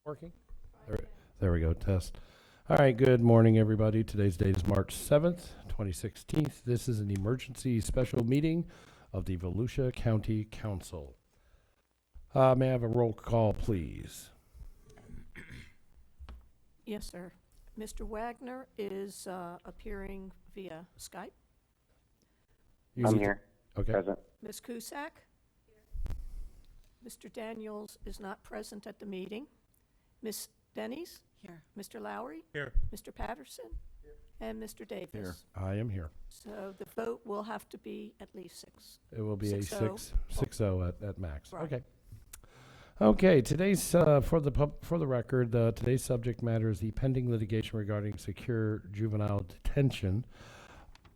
Working? There we go, test. All right, good morning, everybody. Today's date is March 7th, 2016. This is an emergency special meeting of the Volusia County Council. May I have a roll call, please? Yes, sir. Mr. Wagner is appearing via Skype. I'm here, Okay. present. Ms. Cusack? Mr. Daniels is not present at the meeting. Ms. Denny's? Here. Mr. Lowry? Here. Mr. Patterson? And Mr. Davis? Here. I am here. So the vote will have to be at least 6. It will be a 6-0. 6-0 at max. Right. Okay. Okay, today's, for the record, today's subject matter is the pending litigation regarding secure juvenile detention.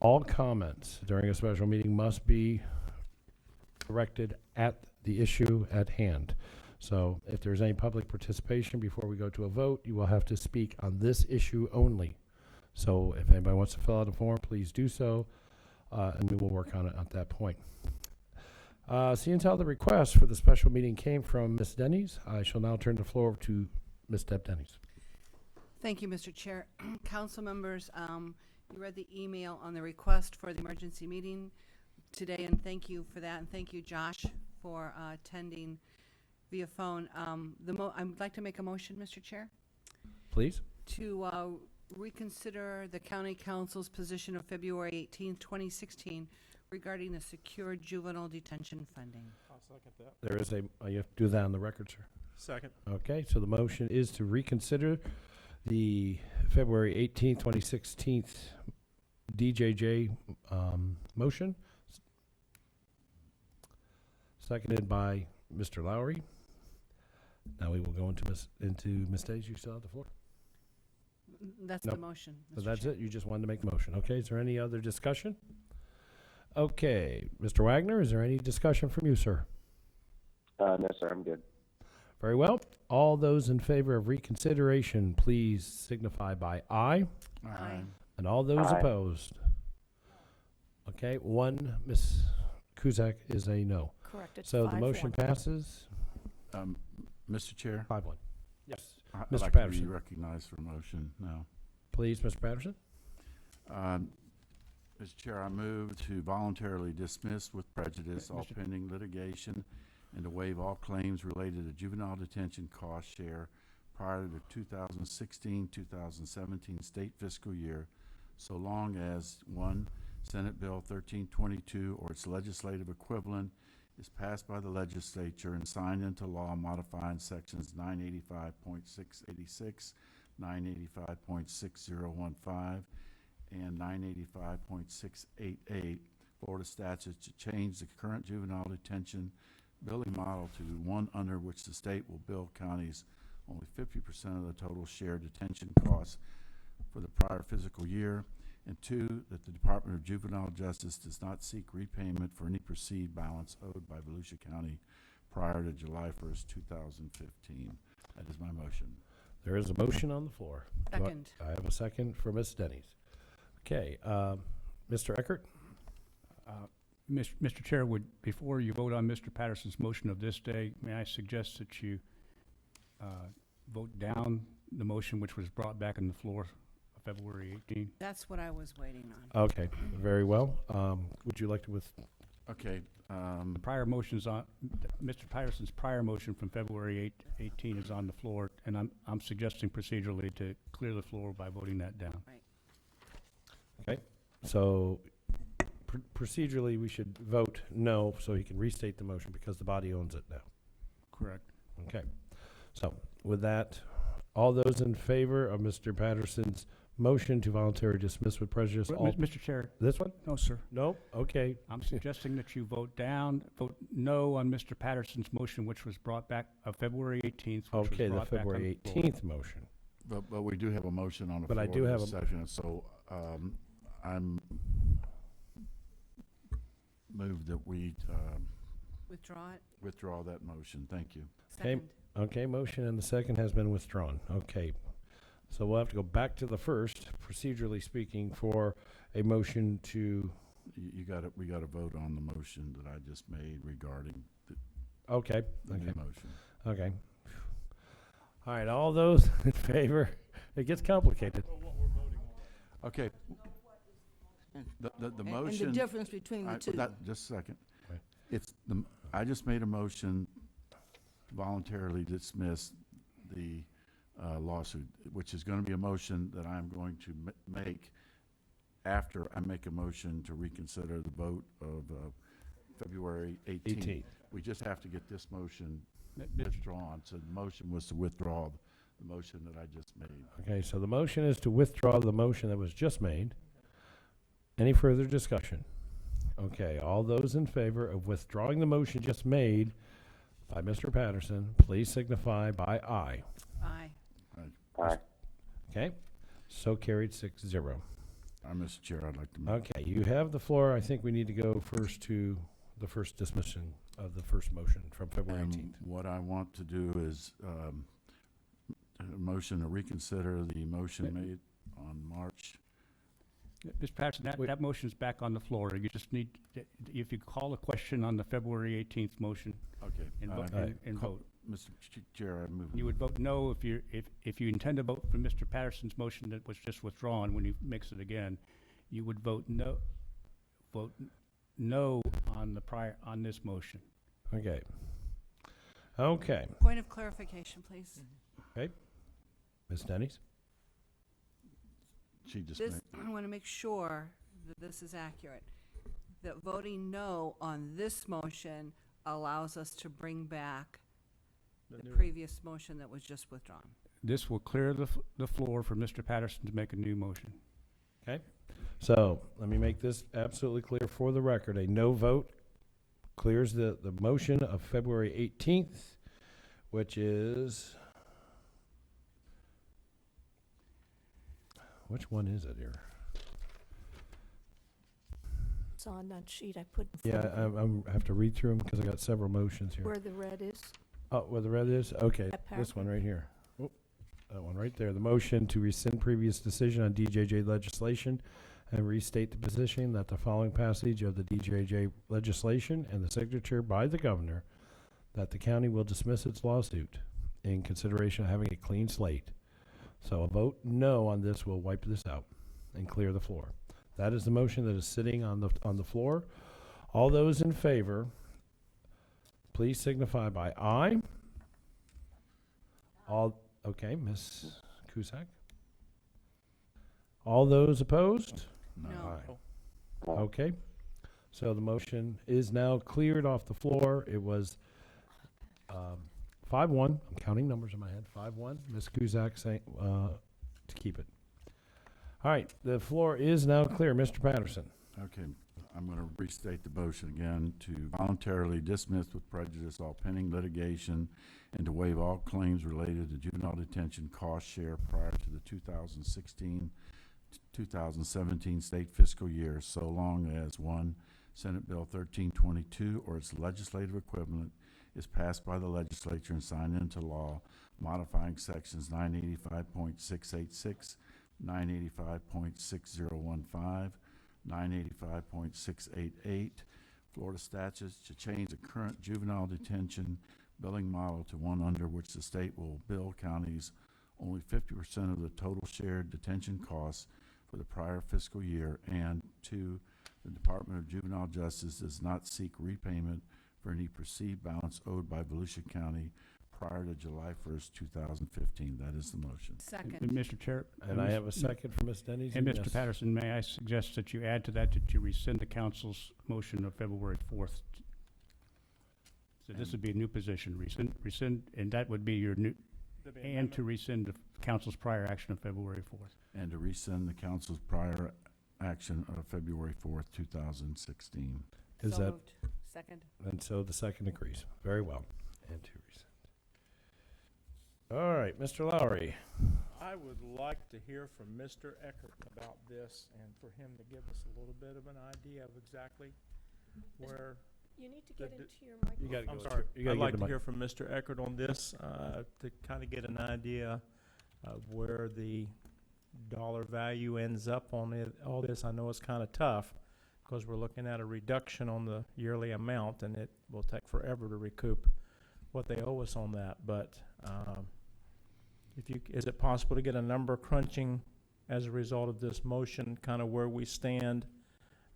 All comments during a special meeting must be directed at the issue at hand. So if there's any public participation before we go to a vote, you will have to speak on this issue only. So if anybody wants to fill out a form, please do so, and we will work on it at that point. Seeing how the request for the special meeting came from Ms. Denny's, I shall now turn the floor over to Ms. Deb Denny's. Thank you, Mr. Chair. Council members, you read the email on the request for the emergency meeting today, and thank you for that, and thank you, Josh, for attending via phone. I'd like to make a motion, Mr. Chair, Please. to reconsider the County Council's position of February 18th, 2016 regarding the secure juvenile detention funding. I'll second that. There is you have to do that on the record, sir. Second. Okay, so the motion is to reconsider the February 18th, 2016 DJJ motion. Seconded by Mr. Lowry. Now we will go into Ms. Days. You still have the floor. That's Nope. the motion, So Mr. that's Chair. it? You just wanted to make the motion. Okay, is there any other discussion? Okay, Mr. Wagner, is there any discussion from you, sir? No, sir, I'm good. Very well. All those in favor of reconsideration, please signify by aye. Aye. And all those Aye. opposed? Okay, one, Ms. Kuzak is a no. Correct. It's So the 5-1. motion passes Mr. Chair, 5-1. Yes. I'd Mr. like to be Patterson. recognized for a motion now. Please, Mr. Patterson. Mr. Chair, I move to voluntarily dismiss with prejudice all pending litigation and to waive all claims related to juvenile detention cost share prior to the 2016-2017 state fiscal year, so long as, 1, Senate Bill 1322 or its legislative equivalent is passed by the legislature and signed into law modifying sections 985.686, 985.6015, and 985.688 Florida statutes to change the current juvenile detention billing model to one under which the state will bill counties only 50% of the total shared detention costs for the prior fiscal year, and 2, that the Department of Juvenile Justice does not seek repayment for any perceived balance owed by Volusia County prior to July 1st, 2015. That is my motion. There is a motion on the floor. Second. I have a second for Ms. Denny's. Okay, Mr. Eckert? Mr. Chair, before you vote on Mr. Patterson's motion of this day, may I suggest that you vote down the motion which was brought back on the floor February 18th? That's what I was waiting on. Okay, very well. Would you like to Okay. The prior motion's on, Mr. Patterson's prior motion from February 18 is on the floor, and I'm suggesting procedurally to clear the floor by voting that down. Okay, so procedurally, we should vote no, so he can restate the motion because the body owns it now. Correct. Okay, so with that, all those in favor of Mr. Patterson's motion to voluntarily dismiss with prejudice, all, Mr. Chair, this one? no, sir. No? Okay, I'm suggesting that you vote no on Mr. Patterson's motion, which was brought back February 18th. Which okay, was the brought back on February the floor. 18th motion. But we do have a motion on the But floor. I do have this session, so I'm moved that we Withdraw it. withdraw that motion. Thank you. Okay. Second. Okay, motion and the second has been withdrawn. Okay. So we'll have to go back to the first, procedurally speaking, for a motion to, We got to vote on the motion that I just made regarding okay, the new okay, motion. okay. All right, all those in favor? It gets complicated. Okay. The And the motion. difference between the two. Just a second. Right. I just made a motion to voluntarily dismiss the lawsuit, which is going to be a motion that I'm going to make after I make a motion to reconsider the vote of February 18th. 18th. We just have to get this motion Mr. withdrawn. So the motion was to withdraw the motion that I just made. Okay, so the motion is to withdraw the motion that was just made. Any further discussion? Okay, all those in favor of withdrawing the motion just made by Mr. Patterson, please signify by aye. Aye. Aye. Okay, so carried 6-0. Mr. Chair, I'd like to make. Okay, you have the floor. I think we need to go first to the first dismission of the first motion from February 18th. And what I want to do is, a motion to reconsider the motion made on March. Mr. Patterson, that motion's back on the floor. You just need, if you call a question on the February 18th motion Okay. and uh, vote, and call- vote. Mr. Chair, I move. You would vote no if you intend to vote for Mr. Patterson's motion that was just withdrawn when he makes it again. You would vote no on this motion. Okay. Okay, Point of clarification, please. Ms. Denny's? She just This, made, I want to make sure that this is accurate. That voting no on this motion allows us to bring back the previous motion that was just withdrawn. This will clear the floor for Mr. Patterson to make a new motion. So, let me make this absolutely clear for the record. A no vote clears the motion of February 18th, which is, which one is it here? It's on that sheet I put in Yeah, front of you, I have to read through them because I got several motions here. where the red is. Oh, where the red is? Okay, That this one paragraph. right here. Oh, that one right there. The motion to rescind previous decision on DJJ legislation and restate the position that the following passage of the DJJ legislation and the signature by the governor that the county will dismiss its lawsuit in consideration of having a clean slate. So a vote no on this will wipe this out and clear the floor. That is the motion that is sitting on the floor. All those in favor, please signify by aye. All, okay, Ms. Cusack? All those opposed? No. Aye. Okay, so the motion is now cleared off the floor. It was 5-1, I'm counting numbers in my head, 5-1, Ms. Cusack saying, to keep it. All right, the floor is now clear. Mr. Patterson? okay, I'm going to restate the motion again to voluntarily dismiss with prejudice all pending litigation and to waive all claims related to juvenile detention cost share prior to the 2016-2017 state fiscal year, so long as 1, Senate Bill 1322 or its legislative equivalent is passed by the legislature and signed into law, modifying sections 985.686, 985.6015, 985.688 Florida statutes to change the current juvenile detention billing model to one under which the state will bill counties only 50% of the total shared detention costs for the prior fiscal year, and 2, the Department of Juvenile Justice does not seek repayment for any perceived balance owed by Volusia County prior to July 1st, 2015. That is the motion. And Second. Mr. Chair. And I have a second for Ms. Denny's. And Yes. Mr. Patterson, may I suggest that you add to that you rescind the council's motion of February 4th? So this would be a new position, rescind, and that would be your new, and to rescind the council's prior action of February 4th. And to rescind the council's prior action of February 4th, 2016. Is So that, moved. Second. and so the second agrees. Very well. And to rescind. All right, Mr. Lowry. I would like to hear from Mr. Eckert about this and for him to give us a little bit of an idea of exactly where, You need to The get d- into your microphone. You gotta I'm go. sorry, You gotta I'd get like the to mic. hear from Mr. Eckert on this, to kind of get an idea of where the dollar value ends up on it, all this. I know it's kind of tough because we're looking at a reduction on the yearly amount and it will take forever to recoup what they owe us on that, but, is it possible to get a number crunching as a result of this motion, kind of where we stand?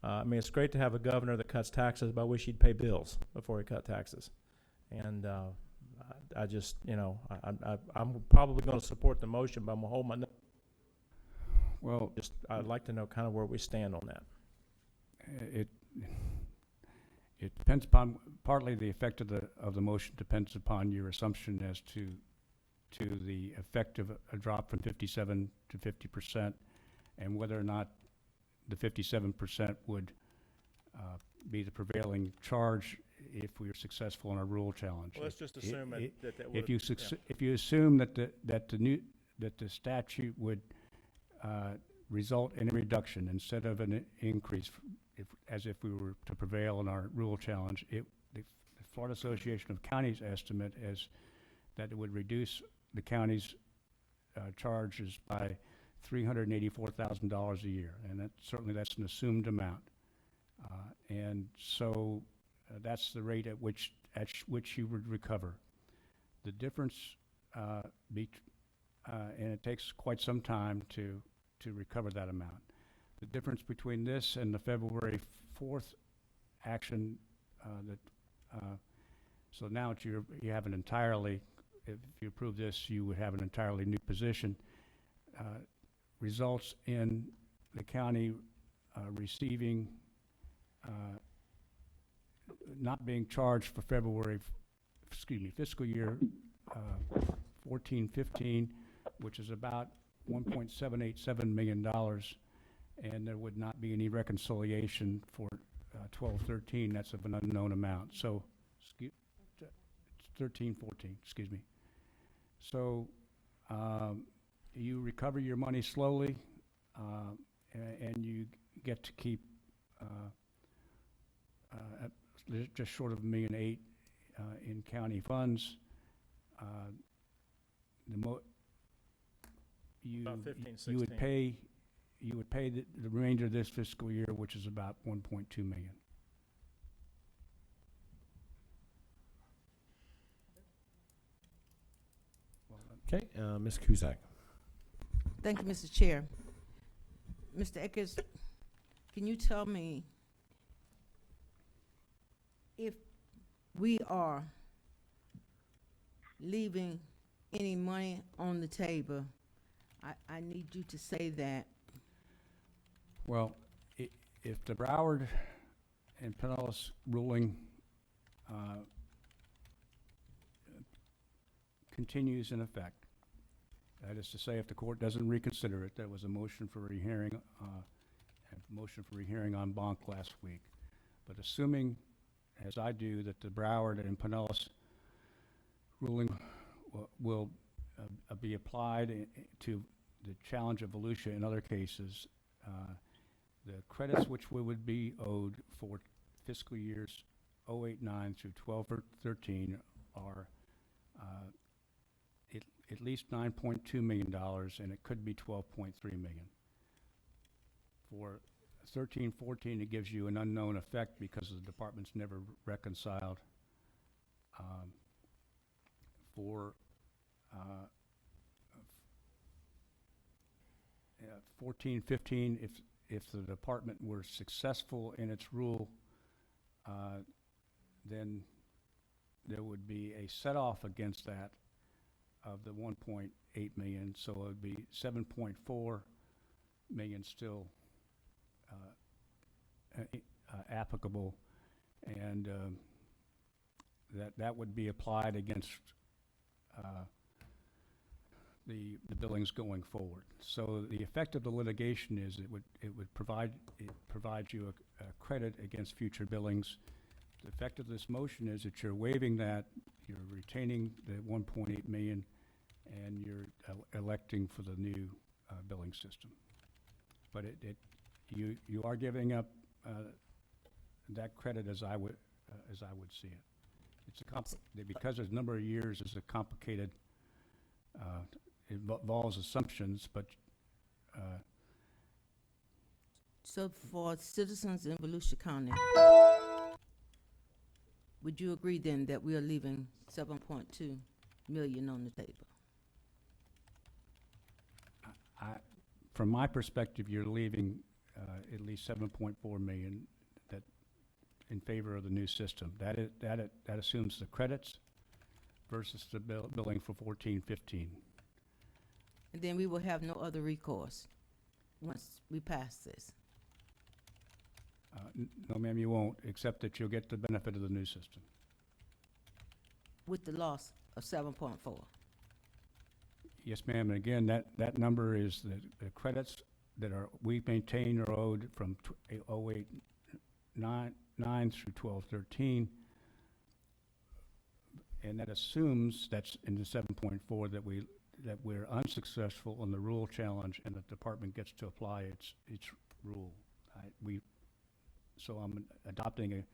I mean, it's great to have a governor that cuts taxes, but I wish he'd pay bills before he cut taxes. And I just, I'm probably going to support the motion, but I'm going to hold my nose. Well, I'd like to know kind of where we stand on that. it depends upon, partly the effect of the motion depends upon your assumption as to the effect of a drop from 57 to 50%, and whether or not the 57% would be the prevailing charge if we are successful in our rule challenge. Well, let's just assume that If you assume that the statute would result in a reduction instead of an increase, as if we were to prevail in our rule challenge, the Florida Association of Counties estimate is that it would reduce the county's charges by $384,000 a year, and that's an assumed amount, and so that's the rate at which you would recover. The difference, and it takes quite some time to recover that amount. The difference between this and the February 4th action, so now you have an entirely, if you approve this, you would have an entirely new position, results in the county receiving, not being charged for fiscal year 14-15, which is about $1.787 million, and there would not be any reconciliation for 12-13. That's of an unknown amount. So, 13-14, excuse me. So, you recover your money slowly, and you get to keep just short of $1.8 million in county funds. About 15, you would 16. pay the remainder of this fiscal year, which is about $1.2 million. Okay, Ms. Cusack. Thank you, Mr. Chair. Mr. Eckers, can you tell me if we are leaving any money on the table? I need you to say that. Well, if the Broward and Pinellas ruling continues in effect, that is to say, if the court doesn't reconsider it, there was a motion for rehearing, en banc last week. But assuming, as I do, that the Broward and Pinellas ruling will be applied to the challenge of Volusia in other cases, the credits which we would be owed for fiscal years 08-9 through 12-13 are at least $9.2 million, and it could be $12.3 million. For 13-14, it gives you an unknown effect because the department's never reconciled. For 14-15, if the department were successful in its rule, then there would be a set-off against that of the 1.8 million, so it would be 7.4 million still applicable, and that would be applied against the billings going forward. So the effect of the litigation is it provides you a credit against future billings. The effect of this motion is that you're waiving that, you're retaining the 1.8 million, and you're electing for the new billing system. But you are giving up that credit as I would see it. It's because there's a number of years, it's a complicated. It involves assumptions, but So for citizens in Volusia County, would you agree then that we are leaving 7.2 million on the table? From my perspective, you're leaving at least 7.4 million that in favor of the new system. That assumes the credits versus the billing for 14-15. And then we will have no other recourse once we pass this. No, ma'am, you won't, except that you'll get the benefit of the new system. With the loss of 7.4. Yes, ma'am, and again, that number is the credits that we maintain are owed from 08-9 through 12-13. And that assumes that's in the 7.4 that we're unsuccessful on the rule challenge and the department gets to apply its rule. So I'm adopting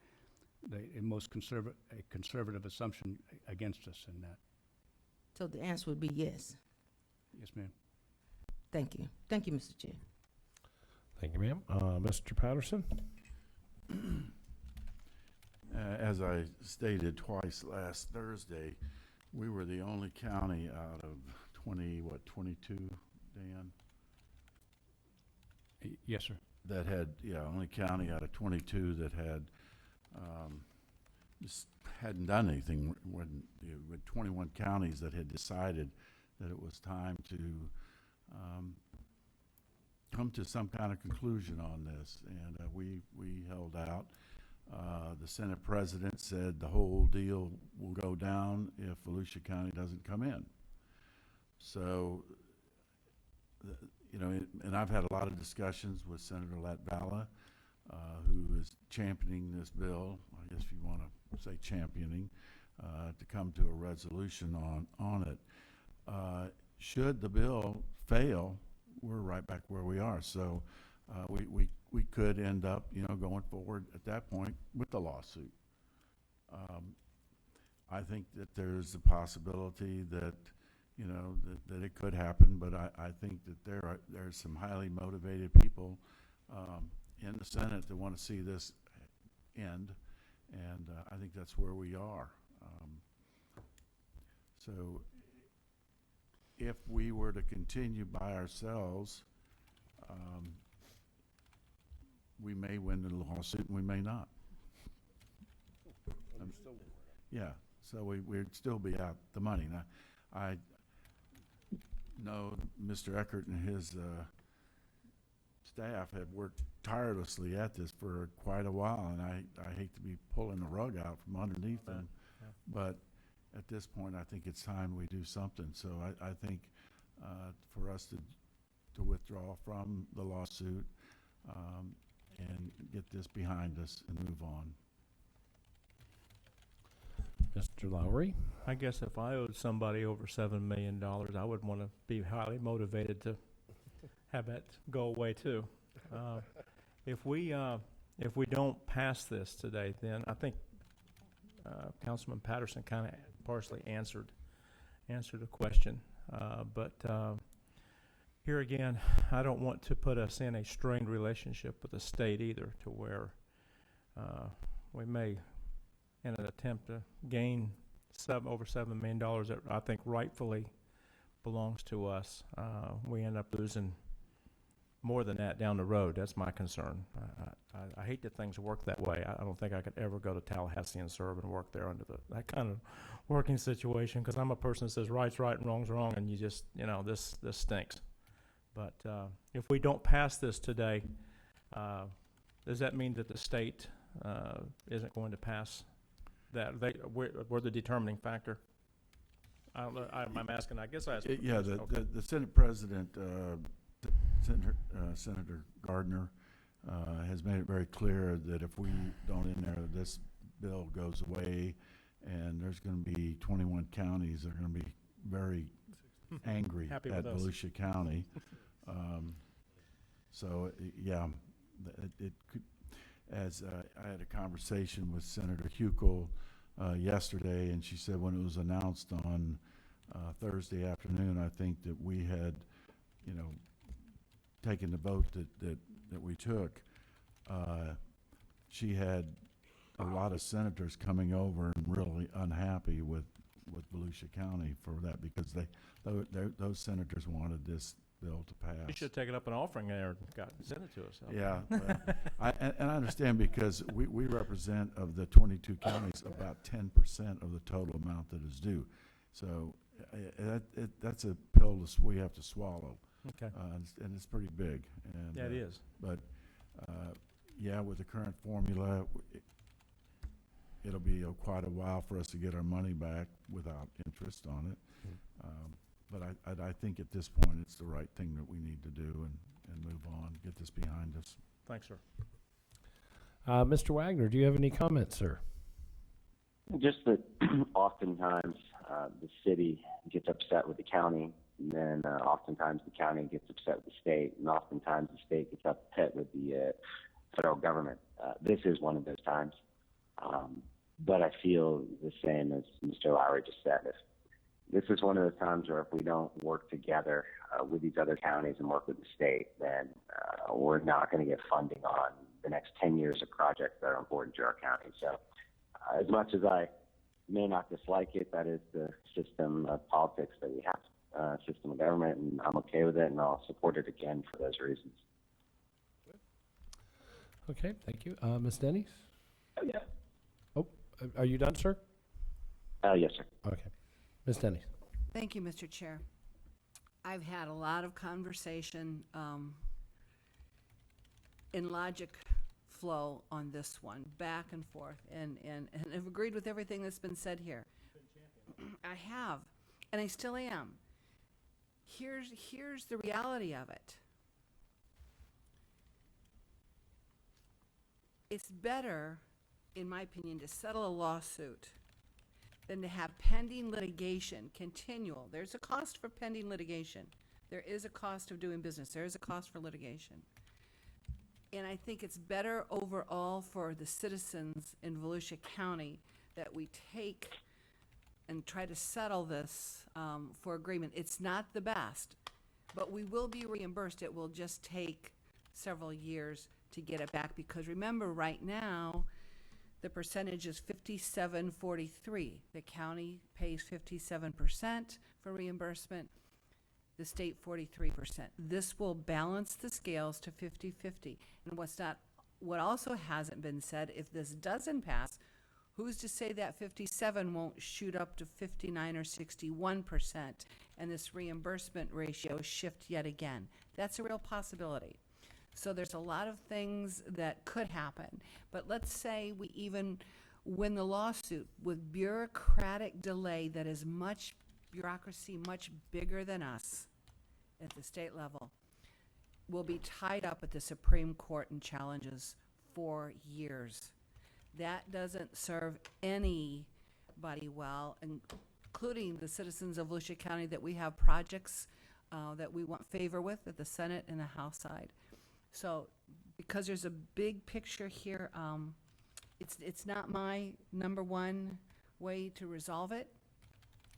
a most conservative assumption against us in that. So the answer would be yes. Yes, ma'am. Thank you. Thank you, Mr. Chair. Thank you, ma'am. Mr. Patterson? As I stated twice last Thursday, we were the only county out of 22, Dan? Yes, sir. That had, only county out of 22 that had, just hadn't done anything. When with 21 counties that had decided that it was time to come to some kind of conclusion on this, and we held out. The Senate President said the whole deal will go down if Volusia County doesn't come in. So, and I've had a lot of discussions with Senator Latvala, who is championing this bill, I guess if you want to say championing, to come to a resolution on it. Should the bill fail, we're right back where we are. So we could end up, going forward at that point with the lawsuit. I think that there's a possibility that, that it could happen, but I think that there's some highly motivated people in the Senate that want to see this end, and I think that's where we are. So if we were to continue by ourselves, we may win the lawsuit and we may not. Yeah, so we'd still be out the money. Now, I know Mr. Eckert and his staff have worked tirelessly at this for quite a while, and I hate to be pulling the rug out from underneath them, but at this point, I think it's time we do something. So I think for us to withdraw from the lawsuit and get this behind us and move on. Mr. Lowry? I guess if I owed somebody over $7 million, I would want to be highly motivated to have that go away too. If we don't pass this today, then I think Councilman Patterson kind of partially answered the question. But here again, I don't want to put us in a strained relationship with the state either, to where we may, in an attempt to gain over $7 million that I think rightfully belongs to us, we end up losing more than that down the road. That's my concern. I hate that things work that way. I don't think I could ever go to Tallahassee and serve and work there under that kind of working situation, because I'm a person that says right's right and wrong's wrong, and you just, this stinks. But if we don't pass this today, does that mean that the state isn't going to pass that? We're the determining factor? I'm asking, I guess I asked. Yeah, Okay. the Senate President, Senator Gardner, has made it very clear that if we don't in there, this bill goes away, and there's going to be 21 counties that are going to be very angry Happy at with us. Volusia County. So, yeah, it could, as I had a conversation with Senator Huckel yesterday, and she said when it was announced on Thursday afternoon, I think that we had, taken the vote that we took. She had a lot of senators coming over and really unhappy with Volusia County for that, because those senators wanted this bill to pass. You should have taken up an offering there and sent it to us. Yeah, well, and I understand because we represent of the 22 counties about 10% of the total amount that is due. So that's a pill we have to swallow, Okay. and it's pretty big. And, Yeah, it is. But yeah, with the current formula, it'll be quite a while for us to get our money back without interest on it. But I think at this point, it's the right thing that we need to do and move on, get this behind us. Thanks, sir. Mr. Wagner, do you have any comments, sir? Just that oftentimes the city gets upset with the county, and then oftentimes the county gets upset with the state, and oftentimes the state gets upset with the federal government. This is one of those times. But I feel the same as Mr. Lowry just said. If this is one of those times where if we don't work together with these other counties and work with the state, then we're not going to get funding on the next 10 years of projects that are important to our county. So as much as I may not dislike it, that is the system of politics that we have, system of government, and I'm okay with it, and I'll support it again for those reasons. Okay, thank you. Ms. Denny's? Yeah. Oh, are you done, sir? Yes, sir. Okay. Ms. Denny's? Thank you, Mr. Chair. I've had a lot of conversation in logic flow on this one, back and forth, and have agreed with everything that's been said here. I have, and I still am. Here's the reality of it. It's better, in my opinion, to settle a lawsuit than to have pending litigation, continual. There's a cost for pending litigation. There is a cost of doing business. There is a cost for litigation. And I think it's better overall for the citizens in Volusia County that we take and try to settle this for agreement. It's not the best, but we will be reimbursed. It will just take several years to get it back, because remember, right now, the percentage is 57-43. The county pays 57% for reimbursement, the state 43%. This will balance the scales to 50-50. And what also hasn't been said, if this doesn't pass, who's to say that 57 won't shoot up to 59 or 61%, and this reimbursement ratio shift yet again? That's a real possibility. So there's a lot of things that could happen. But let's say we even win the lawsuit with bureaucratic delay that is bureaucracy much bigger than us at the state level. We'll be tied up at the Supreme Court in challenges for years. That doesn't serve anybody well, including the citizens of Volusia County, that we have projects that we want favor with at the Senate and the House side. So, because there's a big picture here, it's not my number one way to resolve it,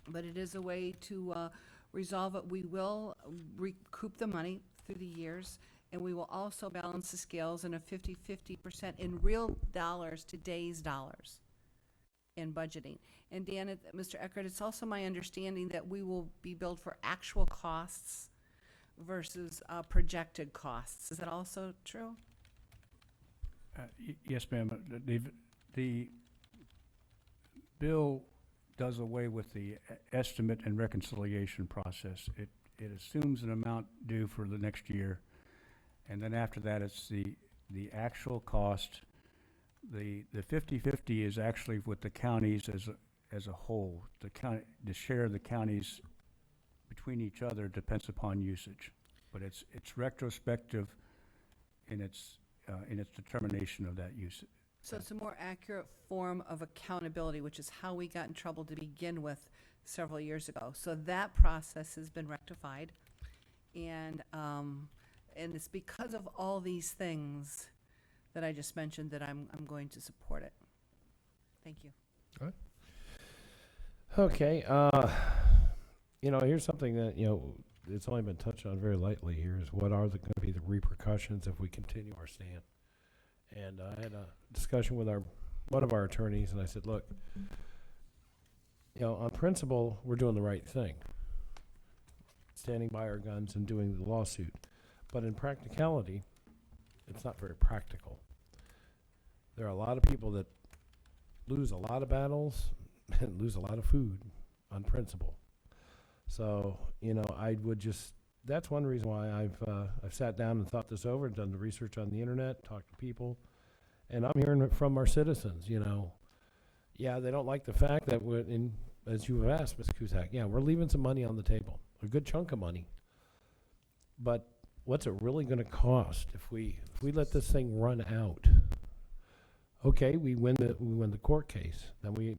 but it is a way to resolve it. We will recoup the money through the years, and we will also balance the scales in a 50-50% in real dollars, today's dollars, in budgeting. And Dan, Mr. Eckert, it's also my understanding that we will be billed for actual costs versus projected costs. Is that also true? Yes, ma'am. The bill does away with the estimate and reconciliation process. It assumes an amount due for the next year, and then after that, it's the actual cost. The 50-50 is actually with the counties as a whole. The share of the counties between each other depends upon usage, but it's retrospective in its determination of that usage. So it's a more accurate form of accountability, which is how we got in trouble to begin with several years ago. So that process has been rectified, and it's because of all these things that I just mentioned that I'm going to support it. Thank you. Okay, here's something that, it's only been touched on very lightly here, is what are going to be the repercussions if we continue our stand? And I had a discussion with one of our attorneys, and I said, look, on principle, we're doing the right thing. standing by our guns and doing the lawsuit. But in practicality, it's not very practical. There are a lot of people that lose a lot of battles and lose a lot of food on principle. So, you know, I would just, that's one reason why I've sat down and thought this over and done the research on the internet, talked to people, and I'm hearing it from our citizens, you know. Yeah, they don't like the fact that we're in, as you have asked, Ms. Cusack, yeah, we're leaving some money on the table, a good chunk of money. But what's it really gonna cost if we let this thing run out? Okay, we win the court case, then we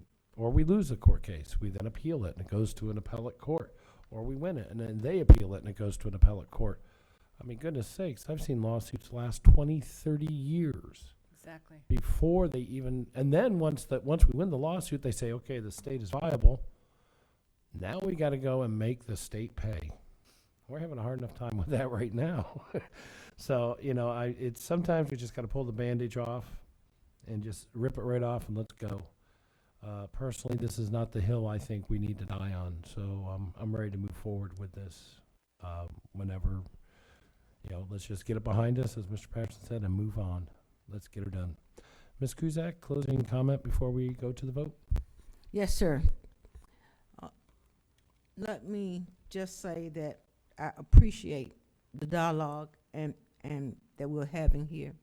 lose the court case. We then appeal it and it goes to an appellate court. Or we win it and then they appeal it and it goes to an appellate court. I mean, goodness sakes, I've seen lawsuits last 20, 30 years Exactly. before they even, and then once we win the lawsuit, they say, okay, the state is viable. Now we gotta go and make the state pay. We're having a hard enough time with that right now. So, you know, it's sometimes we just gotta pull the bandage off and just rip it right off and let's go. Personally, this is not the hill I think we need to die on, so I'm ready to move forward with this whenever, you know, let's just get it behind us, as Mr. Patterson said, and move on. Let's get her done. Ms. Cusack, closing comment before we go to the vote? Yes, sir. Let me just say that I appreciate the dialogue and that we're having here,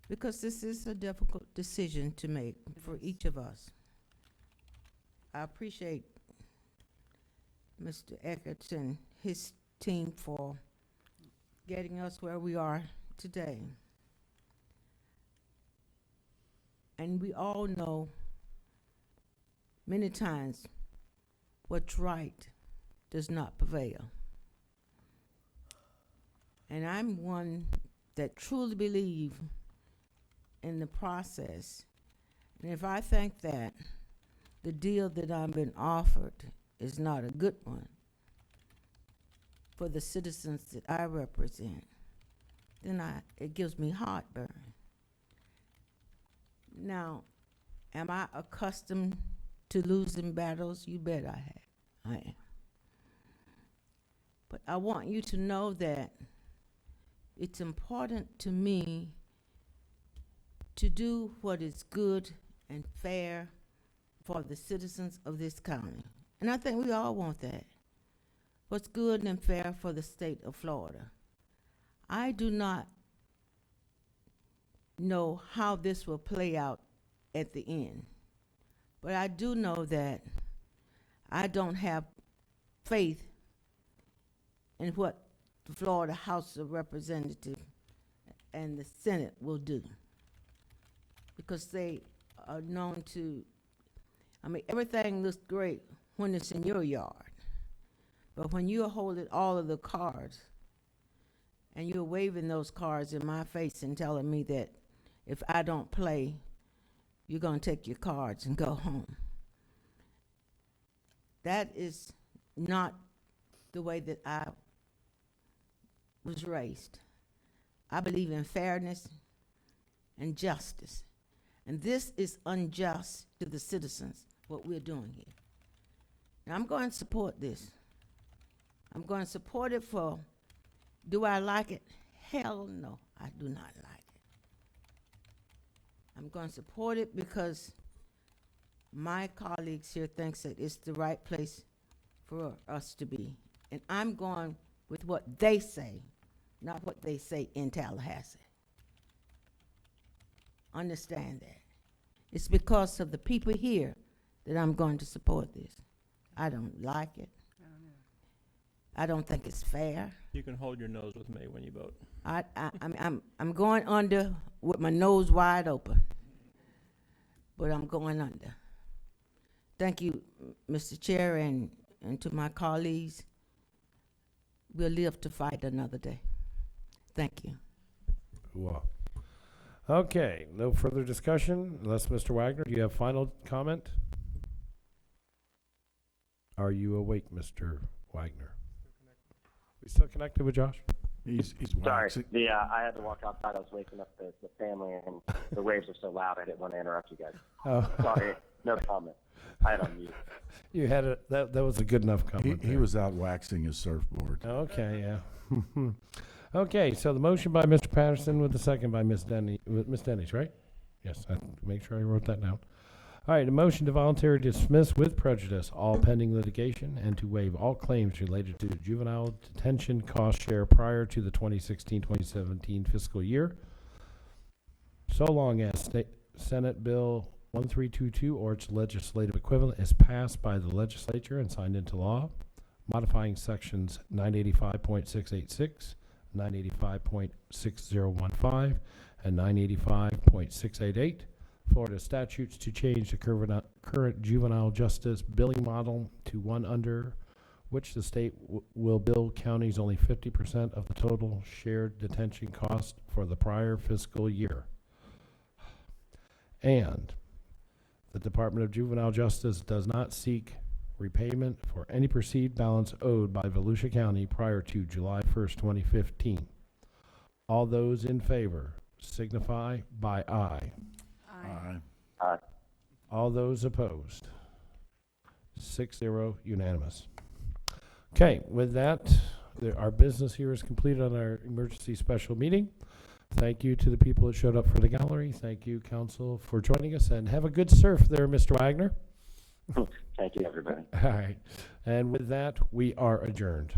because this is a difficult decision to make for each of us. I appreciate Mr. Eckert and his team for getting us where we are today. And we all know many times what's right does not prevail. And I'm one that truly believe in the process. And if I think that the deal that I've been offered is not a good one for the citizens that I represent, then it gives me heartburn. Now, am I accustomed to losing battles? You bet I am. But I want you to know that it's important to me to do what is good and fair for the citizens of this county. And I think we all want that. What's good and fair for the state of Florida. I do not know how this will play out at the end, but I do know that I don't have faith in what the Florida House of Representatives and the Senate will do, because they are known to, I mean, everything looks great when it's in your yard, but when you're holding all of the cards and you're waving those cards in my face and telling me that if I don't play, you're going to take your cards and go home. That is not the way that I was raised. I believe in fairness and justice. And this is unjust to the citizens, what we're doing here. Now, I'm going to support this. I'm going to support it for, do I like it? Hell no, I do not like it. I'm going to support it because my colleagues here thinks that it's the right place for us to be. And I'm going with what they say, not what they say in Tallahassee. Understand that. It's because of the people here that I'm going to support this. I don't like it. I don't think it's fair. You can hold your nose with me when you vote. I'm going under with my nose wide open, but I'm going under. Thank you, Mr. Chair, and to my colleagues. We'll live to fight another day. Thank you. Well, okay, no further discussion, unless Mr. Wagner, do you have final comment? Are you awake, Mr. Wagner? We still connected with Josh? He's Sorry, waxing. I had to walk outside. I was waking up the family, and the waves are so loud I didn't want to interrupt you guys. Oh. Sorry. No comment. I had on mute. You had it, that was a good enough comment. He there. was out waxing his surfboard. Okay, yeah. Okay, so the motion by Mr. Patterson with the second by Ms. Denny, Ms. Denny's, right? Yes, make sure I wrote that down. All right, a motion to voluntarily dismiss with prejudice all pending litigation and to waive all claims related to juvenile detention cost share prior to the 2016-2017 fiscal year, so long as Senate Bill 1322 or its legislative equivalent is passed by the legislature and signed into law, modifying sections 985.686, 985.6015, and 985.688 Florida statutes to change the current juvenile justice billing model to one under which the state will bill counties only 50% of the total shared detention cost for the prior fiscal year. And the Department of Juvenile Justice does not seek repayment for any perceived balance owed by Volusia County prior to July 1st, 2015. All those in favor signify by aye. Aye. All those opposed? 6-0 unanimous. Okay, with that, our business here is complete on our emergency special meeting. Thank you to the people that showed up for the gallery. Thank you, council, for joining us, and have a good surf there, Mr. Wagner. Thank you, everybody. All right. And with that, we are adjourned.